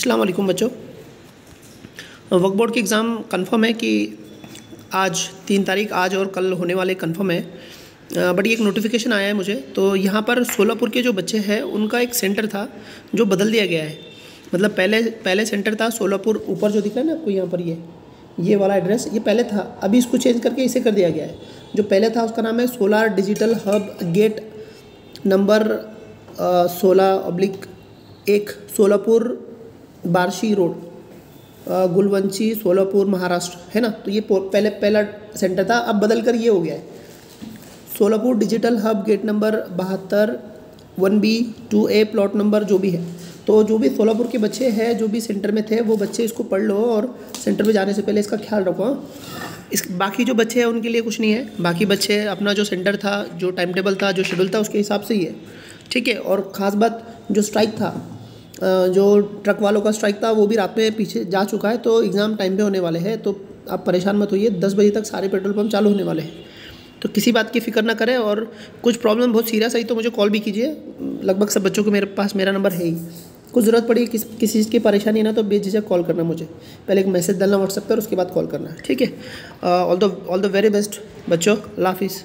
अस्सलाम वालेकुम बच्चों। वक्त बोर्ड की एग्ज़ाम कंफर्म है कि आज 3 तारीख आज और कल होने वाले कंफर्म है। बट ये एक नोटिफिकेशन आया है मुझे, तो यहाँ पर सोलापुर के जो बच्चे हैं उनका एक सेंटर था जो बदल दिया गया है। मतलब पहले सेंटर था सोलापुर, ऊपर जो दिख रहा है ना आपको यहाँ पर ये वाला एड्रेस, ये पहले था, अभी इसको चेंज करके इसे कर दिया गया है। जो पहले था उसका नाम है Solar Digital hub gate number 16/1 Solapur Barshi road, Gulvanchi Solapur Maharashtra, है ना। तो ये पहला सेंटर था, अब बदल कर ये हो गया है Solapur digital hub gate number 72 1B 2A plot number जो भी है। तो जो भी सोलापुर के बच्चे हैं जो भी सेंटर में थे वो बच्चे इसको पढ़ लो और सेंटर में जाने से पहले इसका ख्याल रखो। बाकी जो बच्चे हैं उनके लिए कुछ नहीं है, बाकी बच्चे अपना जो सेंटर था, जो टाइम टेबल था, जो शेड्यूल था उसके हिसाब से ही है, ठीक है। और ख़ास बात जो स्ट्राइक था, जो ट्रक वालों का स्ट्राइक था वो भी रात में पीछे जा चुका है, तो एग्ज़ाम टाइम पे होने वाले हैं। तो आप परेशान मत होइए, 10 बजे तक सारे पेट्रोल पंप चालू होने वाले हैं, तो किसी बात की फ़िक्र ना करें। और कुछ प्रॉब्लम बहुत सीरियस आई तो मुझे कॉल भी कीजिए, लगभग सब बच्चों को मेरे पास मेरा नंबर है ही। कुछ ज़रूरत पड़ी किसी चीज़ की परेशानी है ना, तो बेझिझक कॉल करना मुझे, पहले एक मैसेज डालना व्हाट्सएप पर, उसके बाद कॉल करना, ठीक है। ऑल द वेरी बेस्ट बच्चों, अल्लाह हाफिज़।